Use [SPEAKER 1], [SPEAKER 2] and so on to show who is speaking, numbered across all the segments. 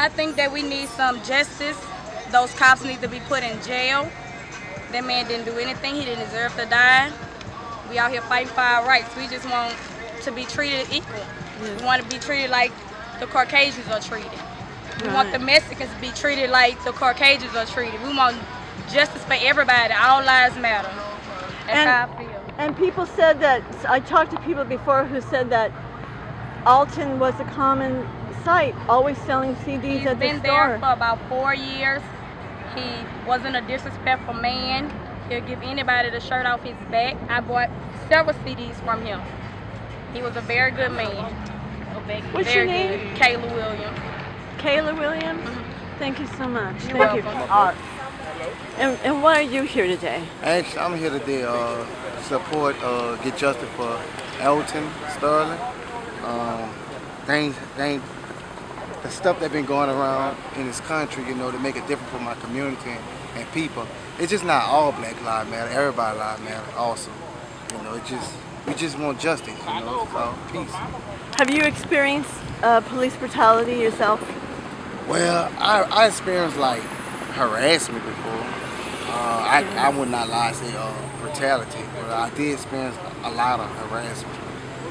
[SPEAKER 1] I think that we need some justice. Those cops need to be put in jail. That man didn't do anything. He didn't deserve to die. We out here fighting for our rights. We just want to be treated equal. We want to be treated like the Caucasians are treated. We want the Mexicans to be treated like the Caucasians are treated. We want justice for everybody. All lives matter. That's how I feel.
[SPEAKER 2] And people said that, I talked to people before who said that Alton was a common sight, always selling CDs at the store.
[SPEAKER 1] He's been there for about 4 years. He wasn't a disrespectful man. He'll give anybody the shirt off his back. I bought several CDs from him. He was a very good man.
[SPEAKER 2] What's your name?
[SPEAKER 1] Kayla Williams.
[SPEAKER 2] Kayla Williams? Thank you so much.
[SPEAKER 1] You're
[SPEAKER 2] Thank
[SPEAKER 1] welcome.
[SPEAKER 2] you. And why are you here today?
[SPEAKER 3] Actually, I'm here today to support, get justice for Elton Sterling. The stuff that's been going around in this country, you know, to make it different for my community and people. It's just not all Black Lives Matter. Everybody Lives Matter also. You know, we just want justice, you know, so peace.
[SPEAKER 2] Have you experienced police brutality yourself?
[SPEAKER 3] Well, I experienced like harassment before. I would not lie and say brutality, but I did experience a lot of harassment.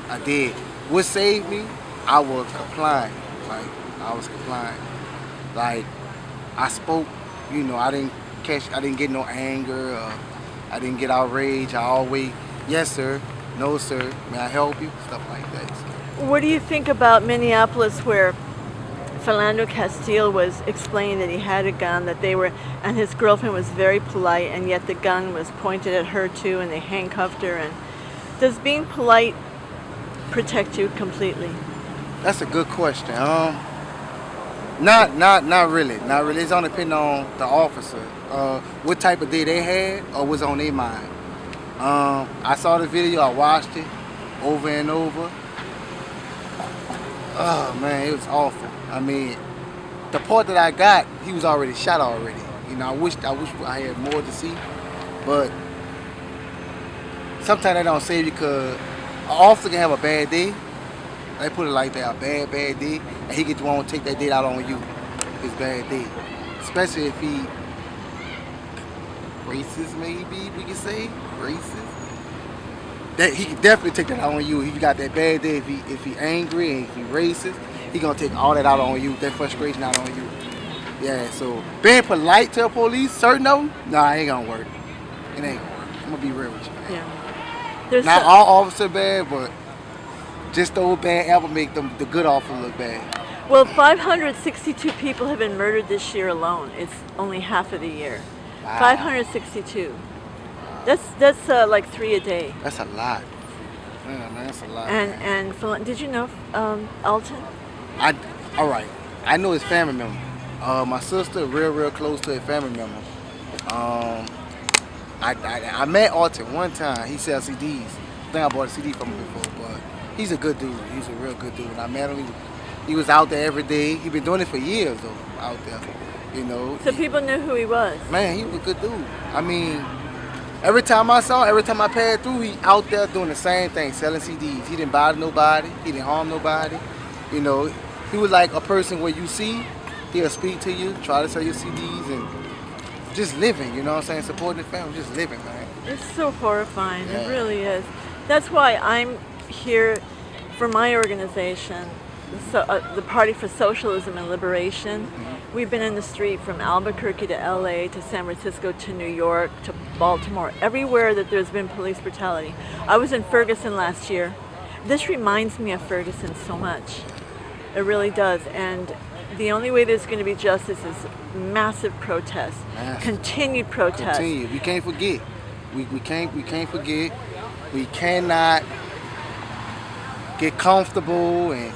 [SPEAKER 3] I did. What saved me? I was complying. I was complying. Like I spoke, you know, I didn't get no anger. I didn't get outraged. I always, yes sir, no sir, may I help you? Stuff like that. So.
[SPEAKER 2] What do you think about Minneapolis, where Philando Castile was explaining that he had a gun, and his girlfriend was very polite, and yet the gun was pointed at her too, and they handcuffed her? And does being polite protect you completely?
[SPEAKER 3] That's a good question. Not really. Not really. It's only depending on the officer. What type of day they had or what's on their mind. I saw the video, I watched it over and over. Oh man, it was awful. I mean, the part that I got, he was already shot already. You know, I wish I had more to see, but sometimes they don't say because an officer can have a bad day. They put it like that, a bad day, and he get the one to take that day out on you, his bad day. Especially if he racist, maybe we can say, racist. That he can definitely take that out on you. If you got that bad day, if he angry and if he racist, he gonna take all that out on you, that frustration out on you. Yeah, so being polite to a police, certain of them, nah, it ain't gonna work. It ain't gonna work. I'm gonna be real with you, man.
[SPEAKER 2] Yeah.
[SPEAKER 3] Not all officers bad, but just the old bad apple make the good officer look bad.
[SPEAKER 2] Well, 562 people have been murdered this year alone. It's only half of the year. Wow. 562. That's like 3 a day.
[SPEAKER 3] That's a lot. Yeah, man, that's a lot.
[SPEAKER 2] And did you know Alton?
[SPEAKER 3] All right. I know his family member. My sister, real close to his family member. I met Alton one time. He sells CDs. I think I bought a CD from him before, but he's a good dude. He's a real good dude. And I met him. He was out there every day. He been doing it for years though, out there. You know.
[SPEAKER 2] So people knew who he was.
[SPEAKER 3] Man, he was a good dude. I mean, every time I passed through, he out there doing the same thing, selling CDs. He didn't bother nobody. He didn't harm nobody. You know, he was like a person where you see, he'll speak to you, try to sell your CDs, and just living. You know what I'm saying? Supporting the family, just living, man.
[SPEAKER 2] It's so horrifying. Yeah. It really is. That's why I'm here for my organization, the Party for Socialism and Liberation. Mm-hmm. We've been in the street from Albuquerque to LA to San Francisco to New York to Baltimore, everywhere that there's been police brutality. I was in Ferguson last year. This reminds me of Ferguson so much. It really does. And the only way there's going to be justice is massive protest, continued protest.
[SPEAKER 3] We can't forget. We can't forget. We cannot get comfortable and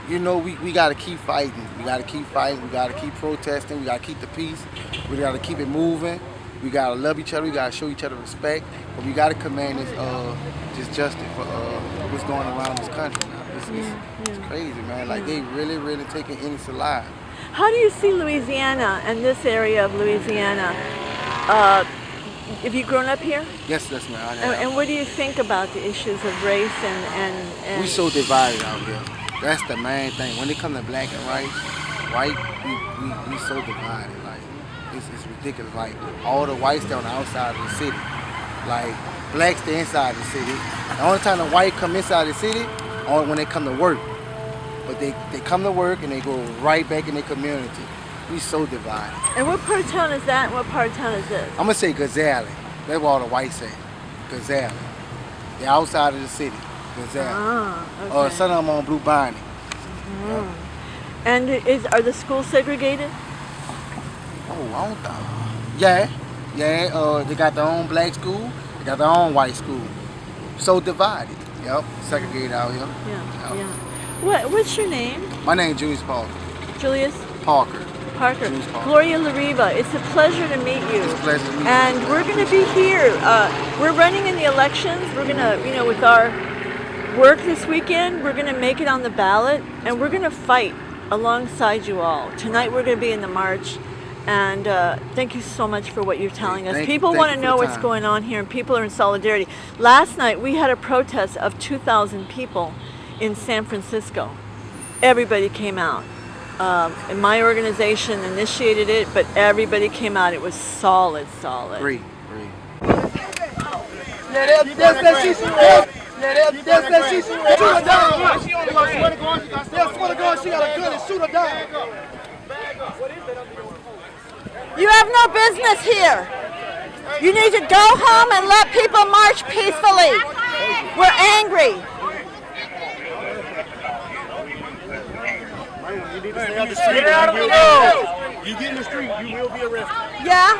[SPEAKER 3] you know, we got to keep fighting. We got to keep fighting. We got to keep protesting. We got to keep the peace. We got to keep it moving. We got to love each other. We got to show each other respect. But we got to command this justice for what's going around this country now. It's crazy, man. Like they really taking innocent lives.
[SPEAKER 2] How do you see Louisiana and this area of Louisiana? Have you grown up here?
[SPEAKER 3] Yes, ma'am.
[SPEAKER 2] And what do you think about the issues of race and
[SPEAKER 3] we so divided out here. That's the main thing. When it comes to black and white, white, we so divided. Like, it's ridiculous. Like, all the whites stay on the outside of the city. Like, blacks stay inside the city. The only time the white come inside the city, only when they come to work. But they come to work and they go right back in their community. We so divided.
[SPEAKER 2] And what part of town is that and what part of town is this?
[SPEAKER 3] I'm gonna say Gazelle. That's what all the whites say. Gazelle. The outside of the city. Gazelle.
[SPEAKER 2] Ah, okay.
[SPEAKER 3] Or some of them on Blue Bonnie.
[SPEAKER 2] Mm. And are the schools segregated?
[SPEAKER 3] Oh, I don't know. Yeah. They got their own black school. They got their own white school. So divided. Yep. Segregated out here.
[SPEAKER 2] Yeah. What's your name?
[SPEAKER 3] My name is Julius Parker.
[SPEAKER 2] Julius
[SPEAKER 3] Parker.
[SPEAKER 2] Parker. Gloria Lariva, it's a pleasure to meet you.
[SPEAKER 3] It's a pleasure to meet you.
[SPEAKER 2] And we're going to be here. We're running in the elections. We're going to, with our work this weekend, we're going to make it on the ballot, and we're going to fight alongside you all. Tonight we're going to be in the march, and thank you so much for what you're telling us. People want to know what's going on here, and people are in solidarity. Last night we had a protest of 2,000 people in San Francisco. Everybody came out. And my organization initiated it, but everybody came out. It was solid.
[SPEAKER 3] Great.
[SPEAKER 2] You have no business here. You need to go home and let people march peacefully. We're angry.
[SPEAKER 4] You need to stay out the street. Get out of the road. You get in the street, you will be arrested.
[SPEAKER 2] Yeah?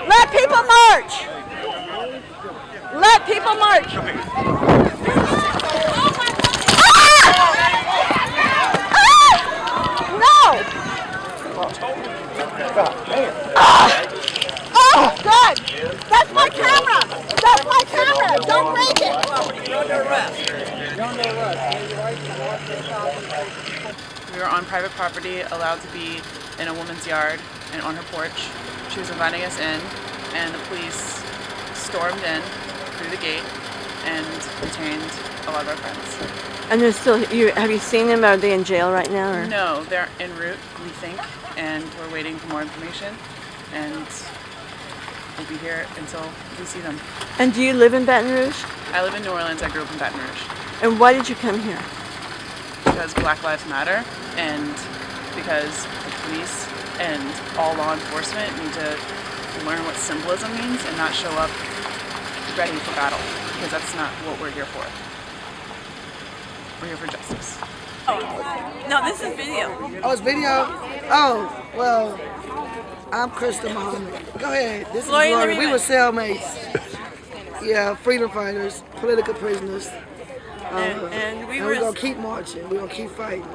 [SPEAKER 2] Let people march. Let people march. No! Oh, God! That's my camera! That's my camera! Don't break it! You're under arrest.
[SPEAKER 5] We were on private property, allowed to be in a woman's yard and on her porch. She was inviting us in, and the police stormed in through the gate and detained a lot of our friends.
[SPEAKER 2] And they're still, have you seen them? Are they in jail right now? Or?
[SPEAKER 5] No, they're en route, we think, and we're waiting for more information, and we'll be here until we see them.
[SPEAKER 2] And do you live in Baton Rouge?
[SPEAKER 5] I live in New Orleans. I grew up in Baton Rouge.
[SPEAKER 2] And why did you come here?
[SPEAKER 5] Because Black Lives Matter, and because the police and all law enforcement need to learn what symbolism means and not show up ready for battle, because that's not what we're here for. We're here for justice.
[SPEAKER 2] Oh, no, this is video.
[SPEAKER 6] Oh, it's video? Oh, well, I'm Krista Muhammad. Go ahead. This is Gloria. We were cellmates. Yeah, freedom fighters, political prisoners.
[SPEAKER 2] And
[SPEAKER 6] we're going to keep marching. We're going to keep fighting.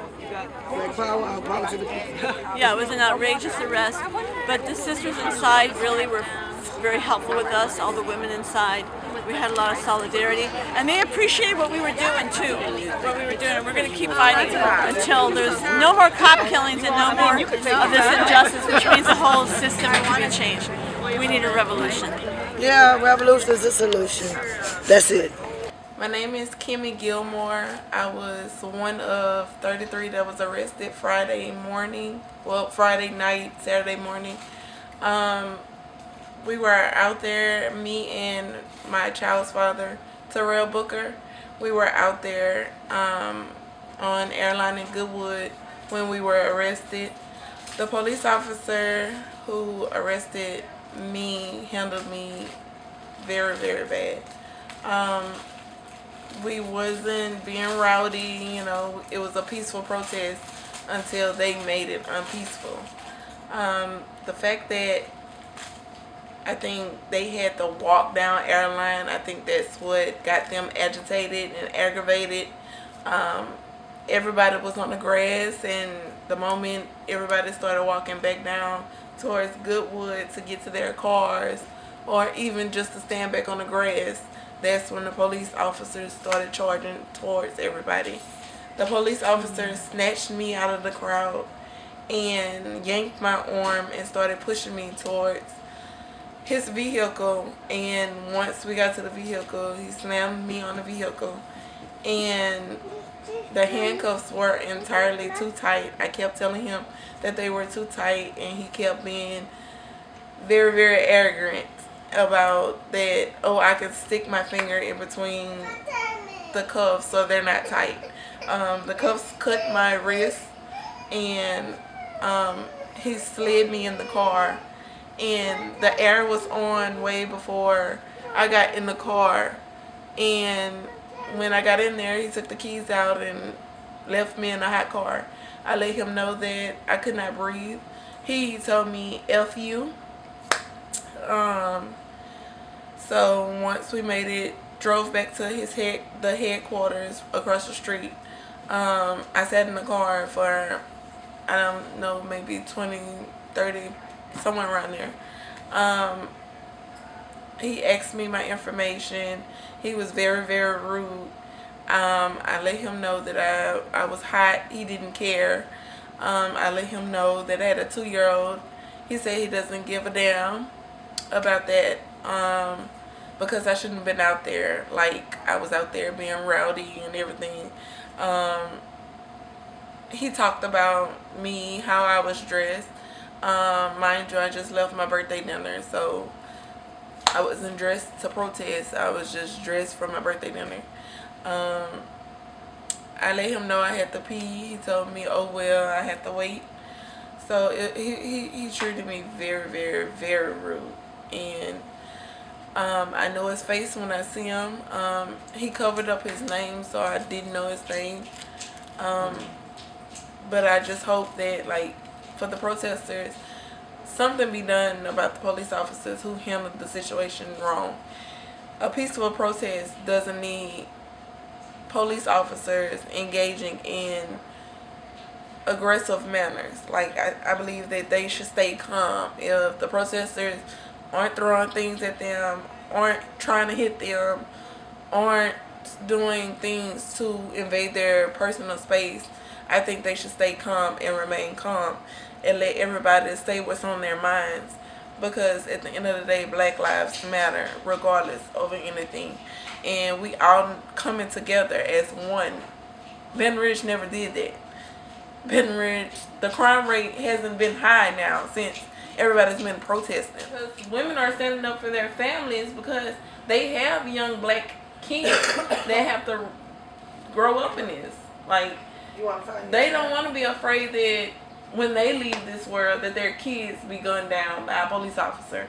[SPEAKER 6] Black power, our power to the people.
[SPEAKER 2] Yeah, it was an outrageous arrest, but the sisters inside really were very helpful with us, all the women inside. We had a lot of solidarity, and they appreciate what we were doing too, and we're going to keep fighting until there's no more cop killings and no more of this injustice, which means the whole system can be changed. We need a revolution.
[SPEAKER 6] Yeah, revolution is the solution. That's it.
[SPEAKER 7] My name is Kimmy Gilmore. I was one of 33 that was arrested Friday night, Saturday morning. We were out there, me and my child's father, Terrell Booker. We were out there on Airline in Goodwood when we were arrested. The police officer who arrested me handled me very, very bad. We wasn't being rowdy, it was a peaceful protest until they made it unpeaceful. The fact that I think they had to walk down Airline, I think that's what got them agitated and aggravated. Everybody was on the grass, and the moment everybody started walking back down towards Goodwood to get to their cars, or even just to stand back on the grass, that's when the police officers started charging towards everybody. The police officer snatched me out of the crowd and yanked my arm and started pushing me towards his vehicle. And once we got to the vehicle, he slammed me on the vehicle and The handcuffs were entirely too tight. I kept telling him that they were too tight, and he kept being very, very arrogant about that. Oh, I can stick my finger in between the cuffs so they're not tight. The cuffs cut my wrist, and he slid me in the car, and the air was on way before I got in the car. And when I got in there, he took the keys out and left me in a hot car. I let him know that I could not breathe. He told me F you. So once we made it, drove back to the headquarters across the street. I sat in the car for, I don't know, maybe 20, 30, somewhere around there. He asked me my information. He was very, very rude. I let him know that I was hot. He didn't care. I let him know that I had a 2-year-old. He said he doesn't give a damn about that, because I shouldn't have been out there like I was out there being rowdy and everything. He talked about me, how I was dressed. Mind you, I just left my birthday dinner, so I wasn't dressed to protest. I was just dressed for my birthday dinner. I let him know I had to pee. He told me, oh well, I had to wait. So he treated me very, very, very rude. And I know his face when I see him. He covered up his name, so I didn't know his name. But I just hope that, like, for the protesters, something be done about the police officers who handled the situation wrong. A peaceful protest doesn't need police officers engaging in aggressive manners. Like, I believe that they should stay calm. If the protesters aren't throwing things at them, aren't trying to hit them, aren't doing things to invade their personal space, I think they should stay calm and remain calm and let everybody say what's on their minds. Because at the end of the day, Black lives matter regardless of anything. And we all coming together as one. Baton Rouge never did that. Baton Rouge, the crime rate hasn't been high now since everybody's been protesting. Because women are standing up for their families because they have young Black kids that have to grow up in this. Like, they don't want to be afraid that when they leave this world that their kids be gunned down by a police officer.